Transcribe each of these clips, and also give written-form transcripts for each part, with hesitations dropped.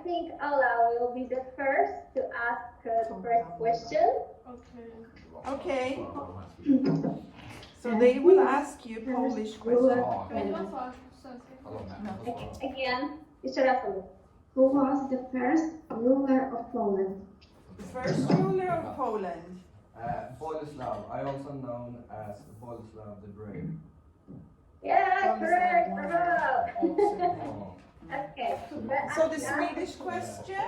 think Ola will be the first to ask the first question. Okay. So they will ask you Polish questions. Again, jeszcze raz. Who was the first ruler of Poland? The first ruler of Poland. Boleslav, I also known as Boleslav the Brave. Yeah, correct. Bravo. Oh. Okay. So the Swedish question?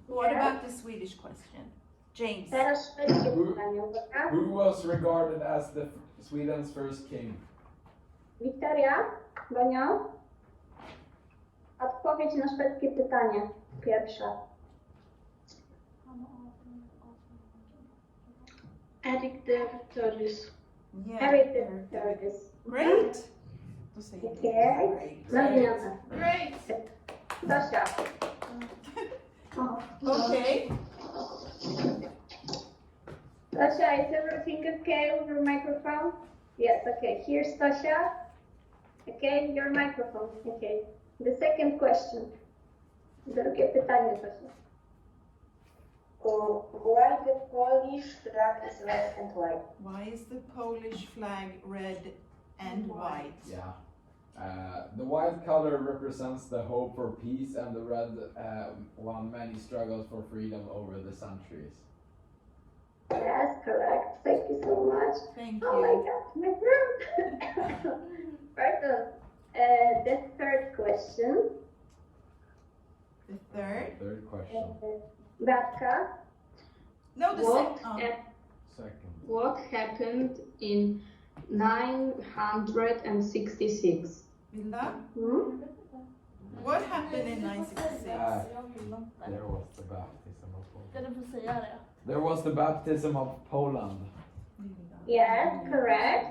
What about the Swedish question? James. Teraz szwedzkie pytanie, uwaga. Who was regarded as Sweden's first king? Wiktoria, Gonia. Odpowiedź na szwedzkie pytanie. Pierwsza. Erik the Third. Yeah. Erik the Third. Great. Okay. Marlena. Great. Zosia. Okay. Zosia, is everything okay with your microphone? Yes, okay. Here's Zosia. Okay, your microphone. Okay. The second question. Drugie pytanie, Zosia. Why the Polish flag is red and white? Why is the Polish flag red and white? Yeah. The white color represents the hope for peace, and the red one many struggles for freedom over the centuries. Yes, correct. Thank you so much. Thank Oh my you. God, my throat. Pardon. The third question. The third? Third question. Beatka. No, the What? Second. What happened in 966? Vilda? Hmm? What happened in 966? There was the baptism of Poland. Kan du få säga det? There was the baptism of Poland. Vilda. Yes, correct.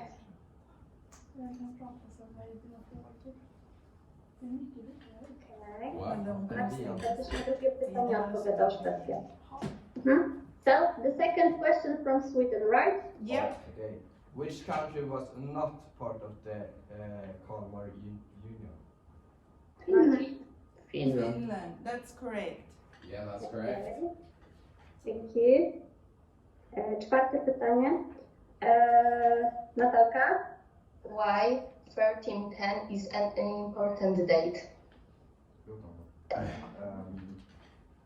Jag kan prata så vad är dina frågor? Det är mycket viktigare. Okay. What? Też na drugie pytanie odpowiadał Szwecja. Mhm. So, the second question from Sweden, right? Yep. Okay. Which country was not part of the Kalmar Union? Finland. That's correct. Yeah, that's correct. Okay. Thank you. Czwarte pytanie. Natalka. Why 1310 is an important date?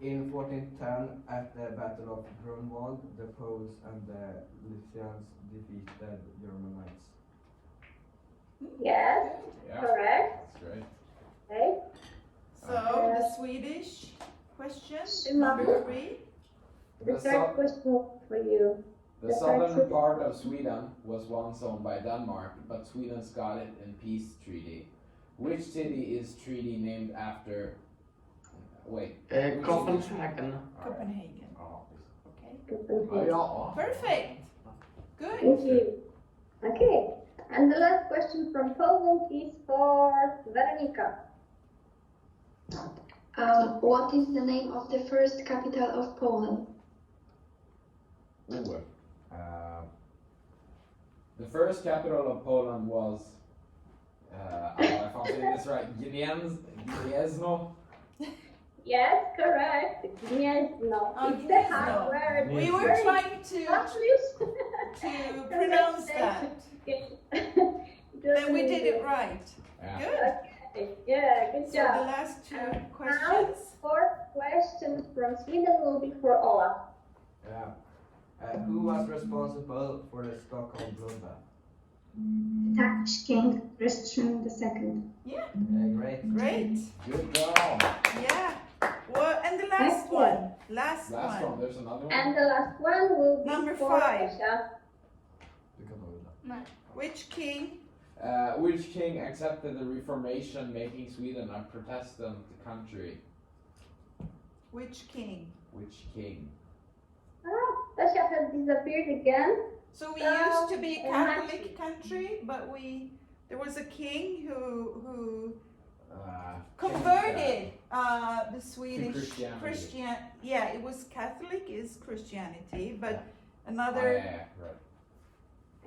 In 1410, at the Battle of Grunwald, the Poles and the Lithuanians defeated German knights. Yes, Yeah, correct. that's great. Okay. So the Swedish question, Number number 3. The The third question for you. The southern part of Sweden was once owned by Denmark, but Sweden's got it in peace treaty. Which city is treaty named after? Wait. Copenhagen. Copenhagen. Oh, Okay. Copenhagen. yeah. Perfect. Good. Thank you. Okay. And the last question from Poland is for Veronika. What is the name of the first capital of Poland? Ooh. The first capital of Poland was, if I'm saying this right, Gniezno. Yes, correct. Gniezno. It's the house where We were trying to pronounce that. Then we did it right. Yeah. Good. Okay. Yeah, good So the job. last two Now, questions. fourth question from Sweden will be for Ola. Yeah. Who was responsible for the Stockholm bloodbath? Dutch King Christian II. Great. Great. Good job. Yeah. Well, and the last one. Last Last one. one. There's another one. And the last one will be Number for 5. Zosia. Du kan ta Ulla. Nej. Which king? Which king accepted the Reformation, making Sweden a Protestant country? Which king? Which king? Zosia has disappeared again. So we used to be a Catholic country, but there was a king who converted the Swedish Christianity. Yeah, it was Catholic is Christianity, but Oh, another. yeah, right.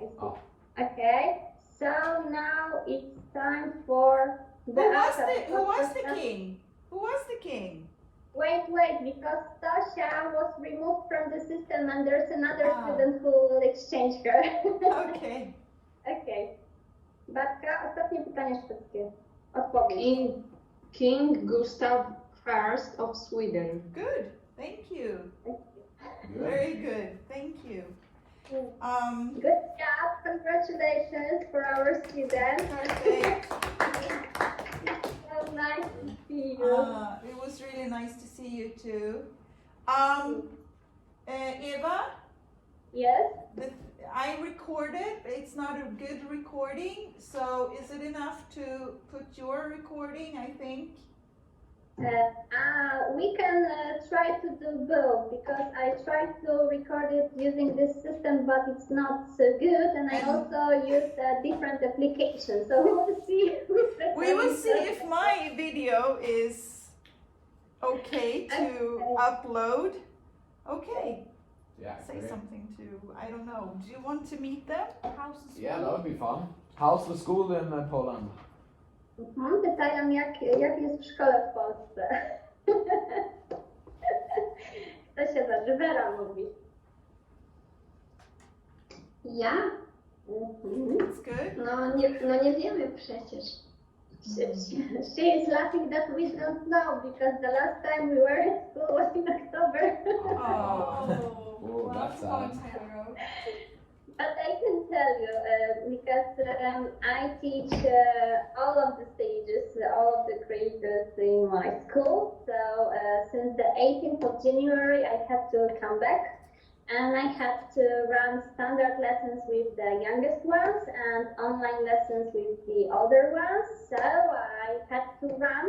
I see. Oh. Okay, so now it's time for Who the was answer. the king? Who was the king? Wait, because Stasha was removed from the system and there's another Ah. student who will exchange her. Okay. Okay. Batka, ostatnie pytanie szwedzkie. Odpowiedź. King Gustav I of Sweden. Good. Thank you. Good. Very good. Thank you. Good job. Congratulations for our student. Perfect. So nice to see you. It was really nice to see you too. Eva, Yes? I recorded. It's not a good recording, so is it enough to put your recording? I think. We can try to do both because I tried to record it using this system, but it's not so good, and I also used different applications. So we will see. We will see if my video is okay to upload. Okay. Yeah, Say great. something to, I don't know. Do you want to meet them? How's the school? Yeah, that would be fun. How's the school in Poland? Pytają, jak jest w szkole w Polsce. To się zażywera mówi. Ja? It's good. No nie wiemy przecież. She is laughing that we don't know because the last time we were at school was in October. Oh. Oh, well, that's a long sad. time ago. But I can tell you, because I teach all of the stages, all of the grades in my school. So since the 18th of January, I had to come back. And I had to run standard lessons with the youngest ones and online lessons with the older ones. So I had to run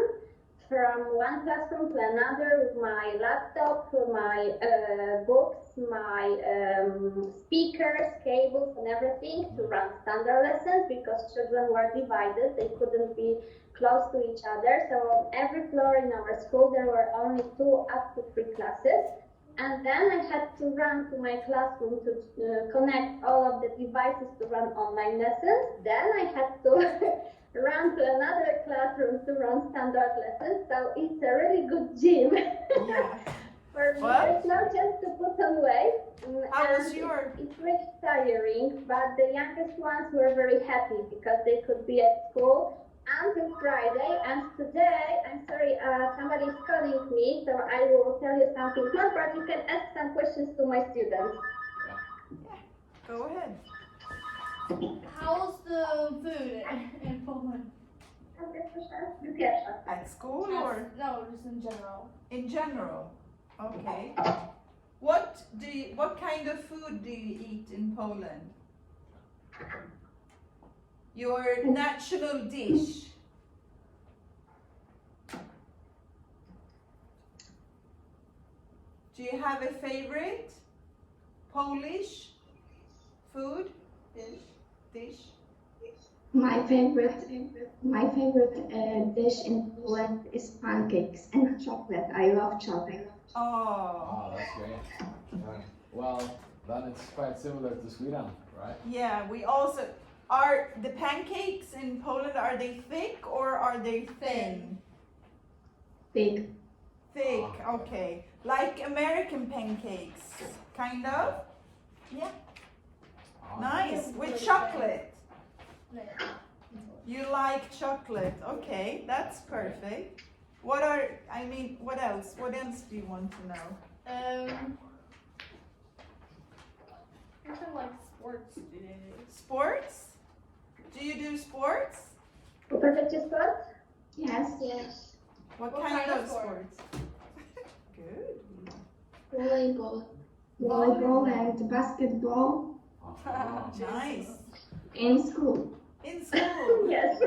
from one classroom to another with my laptop, my books, my speakers, cables, and everything to run standard lessons because children were divided. They couldn't be close to each other. So on every floor in our school, there were only 2 up to 3 classes. And then I had to run to my classroom to connect all of the devices to run online lessons. Then I had to run to another classroom to run standard lessons. So it's a really good gym. Yeah. For me, Well, there's no chance to put on weight. How was and your? It's really tiring, but the youngest ones were very happy because they could be at school until Friday, and today, I'm sorry, somebody is calling me, so I will tell you something more, but you can ask some questions to my students. Go ahead. How's the food in Poland? At school or No, just in general. in general? Okay. What kind of food do you eat in Poland? Your national dish. Do you have a favorite Polish food dish? My favorite dish in Poland is pancakes and chocolate. I love chocolate. Oh, Oh, that's great. Well, then it's quite similar to Sweden, right? yeah. We also are the pancakes in Poland. Are they thick or are they thin? Thick. Thick. Okay, like American pancakes, kind of. Ah, Nice with chocolate. You like chocolate? Okay, that's perfect. What else? What else do you want to know? What kind of like sports do they do? Sports? Do you do sports? Uprawiacie sport? Yes. Yes. What What kind kind of of sports? Good. Volleyball. Volleyball and basketball ah. Nice. in school. In school. Yes.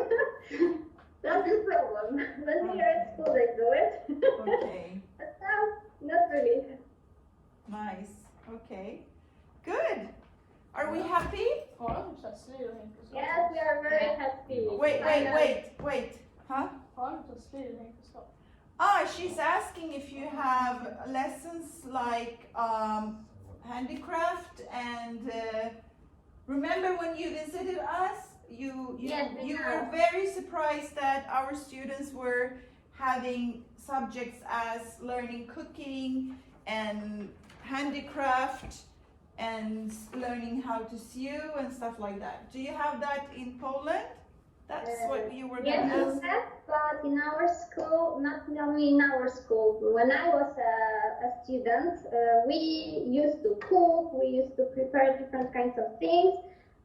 That's the problem. When we are at school, they do it. Okay. But now, not really. Nice. Okay. Good. Are we happy? Har de plötsligt och inte så? Yes, we are very happy. Wait. Huh? Har de plötsligt och inte så? She's asking if you have lessons like handicraft and remember when you visited us, you Yes, we were have. very surprised that our students were having subjects as learning cooking and handicraft and learning how to sew and stuff like that. Do you have that in Poland? That's what you were Yes, gonna we ask? have, but in our school, not only in our school, when I was a student, we used to cook, we used to prepare different kinds of things,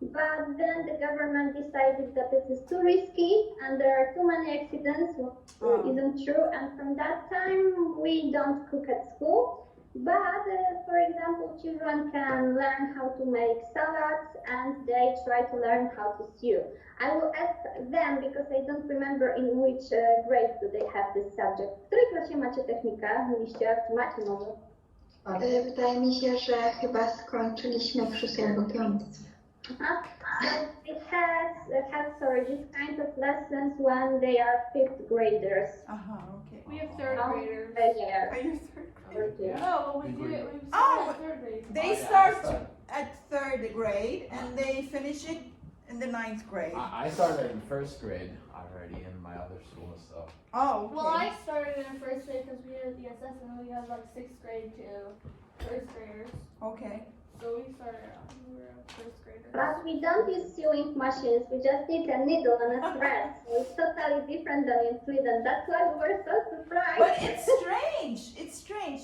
but then the government decided that it is too risky and there are too many accidents, which isn't true, and from that time we don't cook at school. But, for example, children can learn how to make salads and they try to learn how to sew. I will ask them because I don't remember in which grade do they have this subject. W której klasie macie technikę? Mieliście? Czy macie może? Wydaje mi się, że chyba skończyliśmy w 6. albo 5. So it has this kind of lessons when they are 5th graders. Okay. We have third Oh, graders. yeah. Are you third? No, but we do it. We Oh, start at third grade. They start at 3rd grade and they finish it in the 9th grade. I started in 1st grade already in my other school, so. Oh, okay. Well, I started in first grade because we had ESS and we had like 6th grade to first graders. Okay. So we started out, we were first graders. But we don't use sewing machines, we just need a needle and a thread. So it's totally different than in Sweden. That's why we were so surprised. But it's strange. It's strange.